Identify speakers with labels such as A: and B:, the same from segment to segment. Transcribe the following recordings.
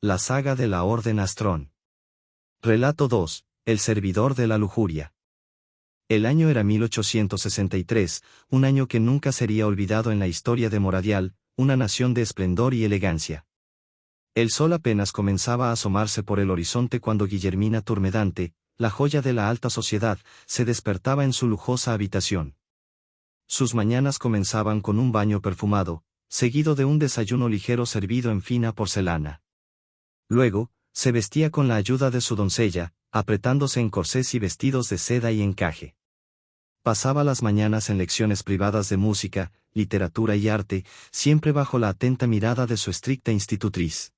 A: La saga de la Orden Astrón. Relato 2. El servidor de la lujuria. El año era 1863, un año que nunca sería olvidado en la historia de Moradial, una nación de esplendor y elegancia. El sol apenas comenzaba a asomarse por el horizonte cuando Guillermina Turmedante, la joya de la alta sociedad, se despertaba en su lujosa habitación. Sus mañanas comenzaban con un baño perfumado, seguido de un desayuno ligero servido en fina porcelana. Luego, se vestía con la ayuda de su doncella, apretándose en corsés y vestidos de seda y encaje. Pasaba las mañanas en lecciones privadas de música, literatura y arte, siempre bajo la atenta mirada de su estricta institutriz.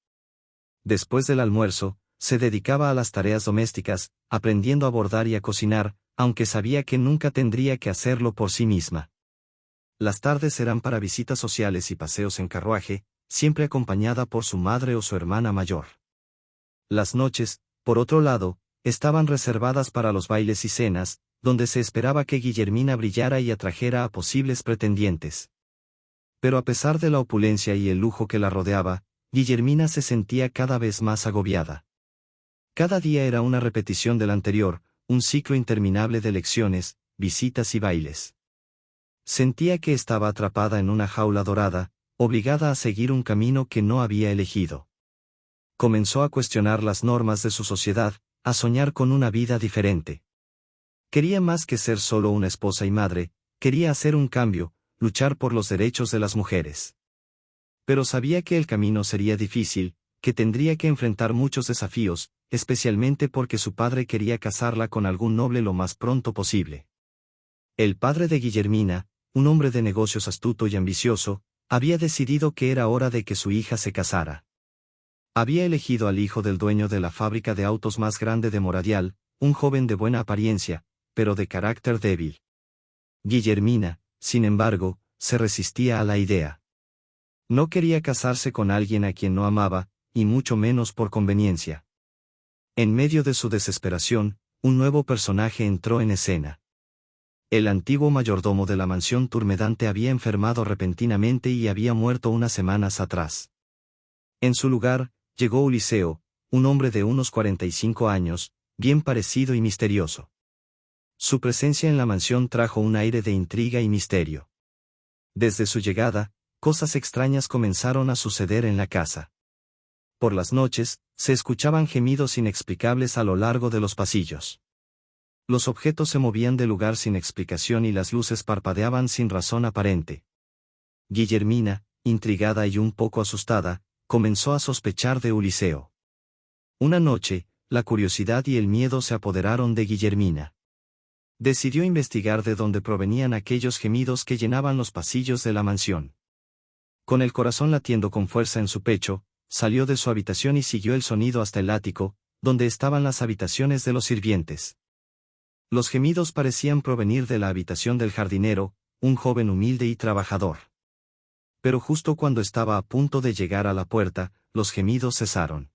A: Después del almuerzo, se dedicaba a las tareas domésticas, aprendiendo a bordar y a cocinar, aunque sabía que nunca tendría que hacerlo por sí misma. Las tardes eran para visitas sociales y paseos en carruaje, siempre acompañada por su madre o su hermana mayor. Las noches, por otro lado, estaban reservadas para los bailes y cenas, donde se esperaba que Guillermina brillara y atrajera a posibles pretendientes. Pero a pesar de la opulencia y el lujo que la rodeaba, Guillermina se sentía cada vez más agobiada. Cada día era una repetición del anterior, un ciclo interminable de lecciones, visitas y bailes. Sentía que estaba atrapada en una jaula dorada, obligada a seguir un camino que no había elegido. Comenzó a cuestionar las normas de su sociedad, a soñar con una vida diferente. Quería más que ser solo una esposa y madre, quería hacer un cambio, luchar por los derechos de las mujeres. Pero sabía que el camino sería difícil, que tendría que enfrentar muchos desafíos, especialmente porque su padre quería casarla con algún noble lo más pronto posible. El padre de Guillermina, un hombre de negocios astuto y ambicioso, había decidido que era hora de que su hija se casara. Había elegido al hijo del dueño de la fábrica de autos más grande de Moradial, un joven de buena apariencia, pero de carácter débil. Guillermina, sin embargo, se resistía a la idea. No quería casarse con alguien a quien no amaba, y mucho menos por conveniencia. En medio de su desesperación, un nuevo personaje entró en escena. El antiguo mayordomo de la mansión Turmedante había enfermado repentinamente y había muerto unas semanas atrás. En su lugar, llegó Uliseo, un hombre de unos 45 años, bien parecido y misterioso. Su presencia en la mansión trajo un aire de intriga y misterio. Desde su llegada, cosas extrañas comenzaron a suceder en la casa. Por las noches, se escuchaban gemidos inexplicables a lo largo de los pasillos. Los objetos se movían de lugar sin explicación y las luces parpadeaban sin razón aparente. Guillermina, intrigada y un poco asustada, comenzó a sospechar de Uliseo. Una noche, la curiosidad y el miedo se apoderaron de Guillermina. Decidió investigar de dónde provenían aquellos gemidos que llenaban los pasillos de la mansión. Con el corazón latiendo con fuerza en su pecho, salió de su habitación y siguió el sonido hasta el ático, donde estaban las habitaciones de los sirvientes. Los gemidos parecían provenir de la habitación del jardinero, un joven humilde y trabajador. Pero justo cuando estaba a punto de llegar a la puerta, los gemidos cesaron.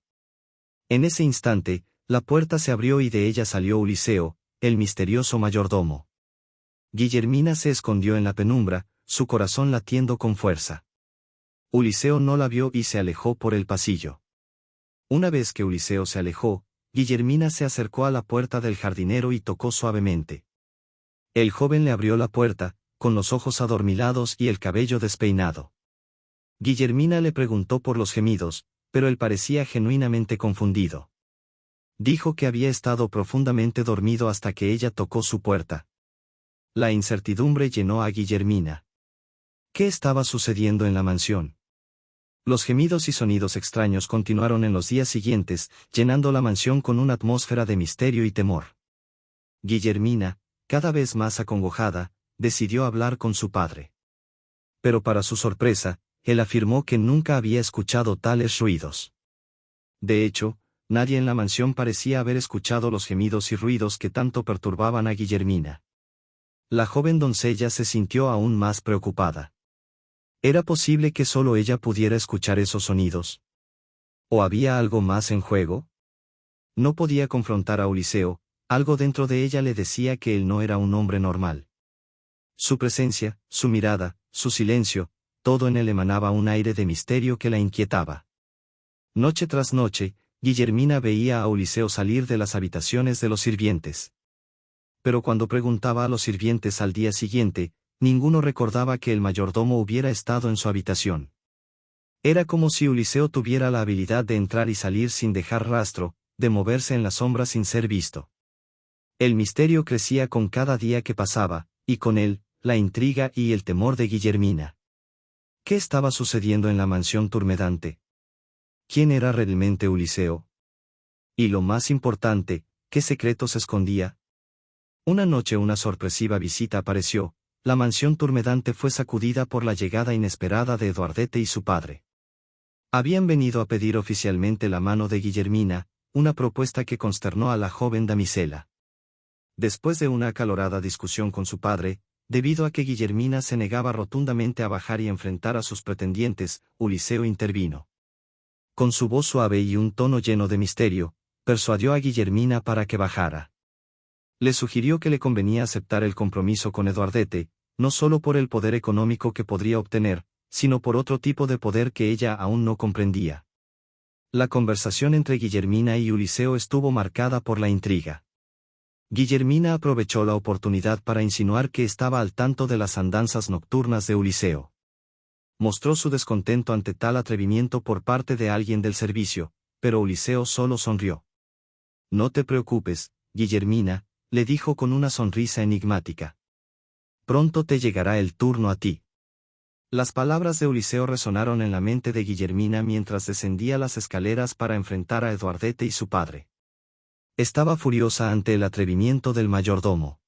A: En ese instante, la puerta se abrió y de ella salió Uliseo, el misterioso mayordomo. Guillermina se escondió en la penumbra, su corazón latiendo con fuerza. Uliseo no la vio y se alejó por el pasillo. Una vez que Uliseo se alejó, Guillermina se acercó a la puerta del jardinero y tocó suavemente. El joven le abrió la puerta, con los ojos adormilados y el cabello despeinado. Guillermina le preguntó por los gemidos, pero él parecía genuinamente confundido. Dijo que había estado profundamente dormido hasta que ella tocó su puerta. La incertidumbre llenó a Guillermina. ¿Qué estaba sucediendo en la mansión? Los gemidos y sonidos extraños continuaron en los días siguientes, llenando la mansión con una atmósfera de misterio y temor. Guillermina, cada vez más acongojada, decidió hablar con su padre. Pero para su sorpresa, él afirmó que nunca había escuchado tales ruidos. De hecho, nadie en la mansión parecía haber escuchado los gemidos y ruidos que tanto perturbaban a Guillermina. La joven doncella se sintió aún más preocupada. ¿Era posible que solo ella pudiera escuchar esos sonidos? ¿O había algo más en juego? No podía confrontar a Uliseo, algo dentro de ella le decía que él no era un hombre normal. Su presencia, su mirada, su silencio, todo en él emanaba un aire de misterio que la inquietaba. Noche tras noche, Guillermina veía a Uliseo salir de las habitaciones de los sirvientes. Pero cuando preguntaba a los sirvientes al día siguiente, ninguno recordaba que el mayordomo hubiera estado en su habitación. Era como si Uliseo tuviera la habilidad de entrar y salir sin dejar rastro, de moverse en la sombra sin ser visto. El misterio crecía con cada día que pasaba, y con él, la intriga y el temor de Guillermina. ¿Qué estaba sucediendo en la mansión Turmedante? ¿Quién era realmente Uliseo? Y lo más importante, ¿qué secreto se escondía? Una noche una sorpresiva visita apareció. La mansión Turmedante fue sacudida por la llegada inesperada de Eduardete y su padre. Habían venido a pedir oficialmente la mano de Guillermina, una propuesta que consternó a la joven damisela. Después de una acalorada discusión con su padre, debido a que Guillermina se negaba rotundamente a bajar y enfrentar a sus pretendientes, Uliseo intervino. Con su voz suave y un tono lleno de misterio, persuadió a Guillermina para que bajara. Le sugirió que le convenía aceptar el compromiso con Eduardete, no solo por el poder económico que podría obtener, sino por otro tipo de poder que ella aún no comprendía. La conversación entre Guillermina y Uliseo estuvo marcada por la intriga. Guillermina aprovechó la oportunidad para insinuar que estaba al tanto de las andanzas nocturnas de Uliseo. Mostró su descontento ante tal atrevimiento por parte de alguien del servicio, pero Uliseo solo sonrió. «No te preocupes, Guillermina», le dijo con una sonrisa enigmática. «Pronto te llegará el turno a ti». Las palabras de Uliseo resonaron en la mente de Guillermina mientras descendía las escaleras para enfrentar a Eduardete y su padre. Estaba furiosa ante el atrevimiento del mayordomo.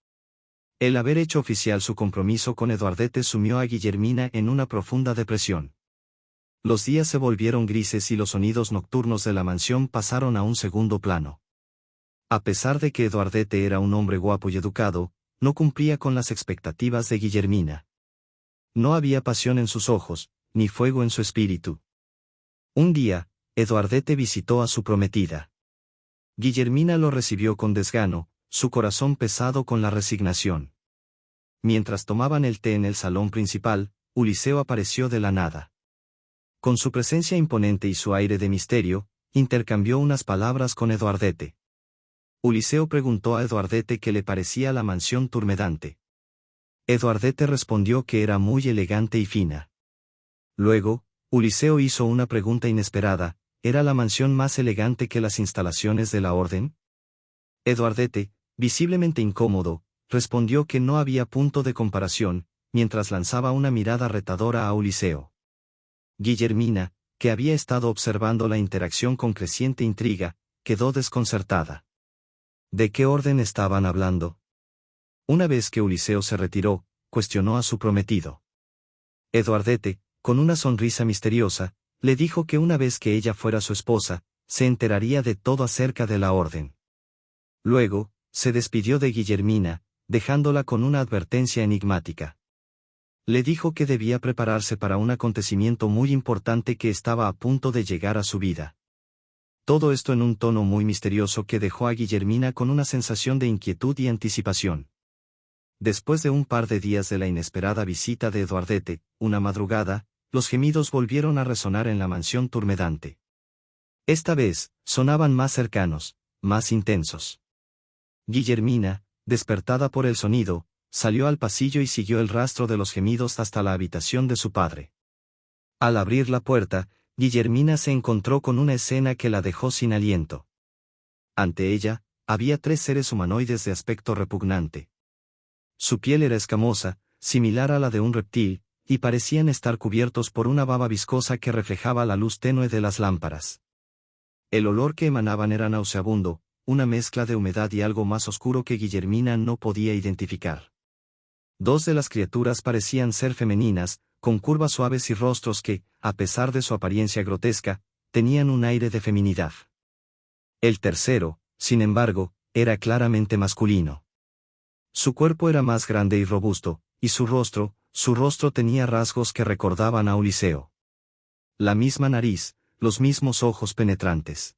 A: El haber hecho oficial su compromiso con Eduardete sumió a Guillermina en una profunda depresión. Los días se volvieron grises y los sonidos nocturnos de la mansión pasaron a un segundo plano. A pesar de que Eduardete era un hombre guapo y educado, no cumplía con las expectativas de Guillermina. No había pasión en sus ojos, ni fuego en su espíritu. Un día, Eduardete visitó a su prometida. Guillermina lo recibió con desgano, su corazón pesado con la resignación. Mientras tomaban el té en el salón principal, Uliseo apareció de la nada. Con su presencia imponente y su aire de misterio, intercambió unas palabras con Eduardete. Uliseo preguntó a Eduardete qué le parecía la mansión Turmedante. Eduardete respondió que era muy elegante y fina. Luego, Uliseo hizo una pregunta inesperada: ¿era la mansión más elegante que las instalaciones de la orden? Eduardete, visiblemente incómodo, respondió que no había punto de comparación, mientras lanzaba una mirada retadora a Uliseo. Guillermina, que había estado observando la interacción con creciente intriga, quedó desconcertada. ¿De qué orden estaban hablando? Una vez que Uliseo se retiró, cuestionó a su prometido. Eduardete, con una sonrisa misteriosa, le dijo que una vez que ella fuera su esposa, se enteraría de todo acerca de la orden. Luego, se despidió de Guillermina, dejándola con una advertencia enigmática. Le dijo que debía prepararse para un acontecimiento muy importante que estaba a punto de llegar a su vida. Todo esto en un tono muy misterioso que dejó a Guillermina con una sensación de inquietud y anticipación. Después de un par de días de la inesperada visita de Eduardete, una madrugada, los gemidos volvieron a resonar en la mansión Turmedante. Esta vez, sonaban más cercanos, más intensos. Guillermina, despertada por el sonido, salió al pasillo y siguió el rastro de los gemidos hasta la habitación de su padre. Al abrir la puerta, Guillermina se encontró con una escena que la dejó sin aliento. Ante ella, había 3 seres humanoides de aspecto repugnante. Su piel era escamosa, similar a la de un reptil, y parecían estar cubiertos por una baba viscosa que reflejaba la luz tenue de las lámparas. El olor que emanaban era nauseabundo, una mezcla de humedad y algo más oscuro que Guillermina no podía identificar. 2 de las criaturas parecían ser femeninas, con curvas suaves y rostros que, a pesar de su apariencia grotesca, tenían un aire de feminidad. El tercero, sin embargo, era claramente masculino. Su cuerpo era más grande y robusto, y su rostro tenía rasgos que recordaban a Uliseo. La misma nariz, los mismos ojos penetrantes.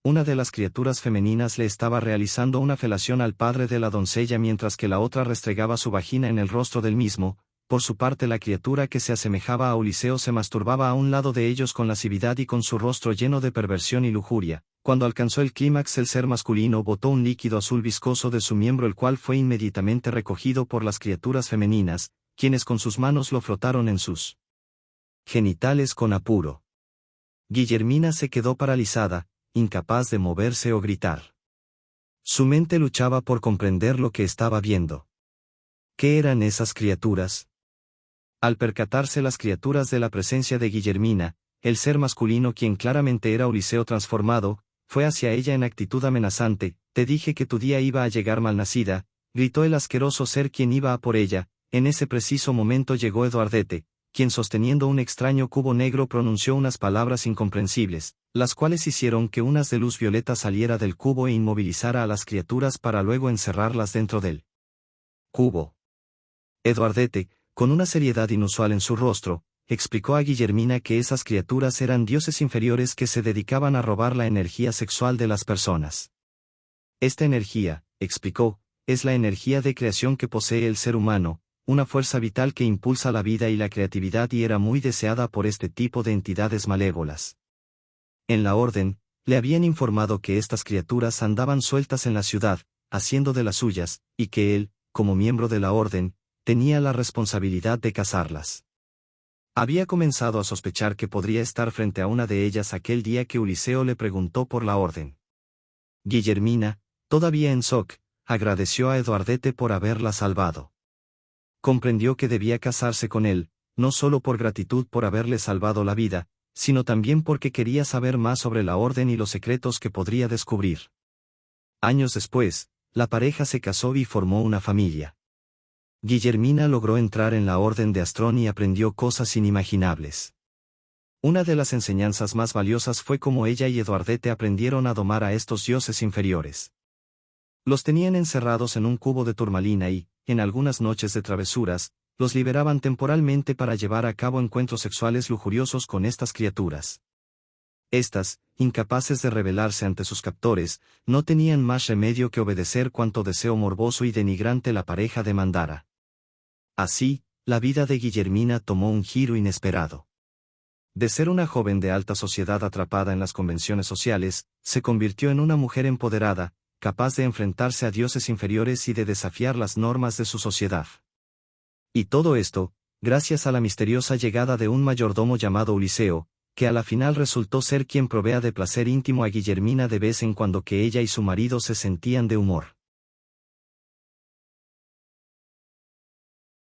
A: Una de las criaturas femeninas le estaba realizando una felación al padre de la doncella mientras que la otra restregaba su vagina en el rostro del mismo, Por su parte la criatura que se asemejaba a Uliseo se masturbaba a un lado de ellos con lascividad y con su rostro lleno de perversión y lujuria. Cuando alcanzó el clímax el ser masculino botó un líquido azul viscoso de su miembro, el cual fue inmediatamente recogido por las criaturas femeninas, quienes con sus manos lo frotaron en sus genitales con apuro. Guillermina se quedó paralizada, incapaz de moverse o gritar. Su mente luchaba por comprender lo que estaba viendo. ¿Qué eran esas criaturas? Al percatarse las criaturas de la presencia de Guillermina, el ser masculino, quien claramente era Uliseo transformado, fue hacia ella en actitud amenazante. «Te dije que tu día iba a llegar malnacida», gritó el asqueroso ser quien iba a por ella. En ese preciso momento llegó Eduardete, quien sosteniendo un extraño cubo negro pronunció unas palabras incomprensibles, las cuales hicieron que un haz de luz violeta saliera del cubo e inmovilizara a las criaturas para luego encerrarlas dentro del cubo. Eduardete, con una seriedad inusual en su rostro, explicó a Guillermina que esas criaturas eran dioses inferiores que se dedicaban a robar la energía sexual de las personas. Esta energía, explicó, es la energía de creación que posee el ser humano, una fuerza vital que impulsa la vida y la creatividad, y era muy deseada por este tipo de entidades malévolas. En la orden, le habían informado que estas criaturas andaban sueltas en la ciudad, haciendo de las suyas, y que él, como miembro de la orden, tenía la responsabilidad de cazarlas. Había comenzado a sospechar que podría estar frente a una de ellas aquel día que Uliseo le preguntó por la orden. Guillermina, todavía en shock, agradeció a Eduardete por haberla salvado. Comprendió que debía casarse con él, no solo por gratitud por haberle salvado la vida, sino también porque quería saber más sobre la orden y los secretos que podría descubrir. Años después, la pareja se casó y formó una familia. Guillermina logró entrar en la Orden de Astrón y aprendió cosas inimaginables. Una de las enseñanzas más valiosas fue cómo ella y Eduardete aprendieron a domar a estos dioses inferiores. Los tenían encerrados en un cubo de turmalina y, en algunas noches de travesuras, los liberaban temporalmente para llevar a cabo encuentros sexuales lujuriosos con estas criaturas. Estas, incapaces de rebelarse ante sus captores, no tenían más remedio que obedecer cuanto deseo morboso y denigrante la pareja demandara. Así, la vida de Guillermina tomó un giro inesperado. De ser una joven de alta sociedad atrapada en las convenciones sociales, se convirtió en una mujer empoderada, capaz de enfrentarse a dioses inferiores y de desafiar las normas de su sociedad. Y todo esto, gracias a la misteriosa llegada de un mayordomo llamado Uliseo, que a la final resultó ser quien provea de placer íntimo a Guillermina de vez en cuando que ella y su marido se sentían de humor.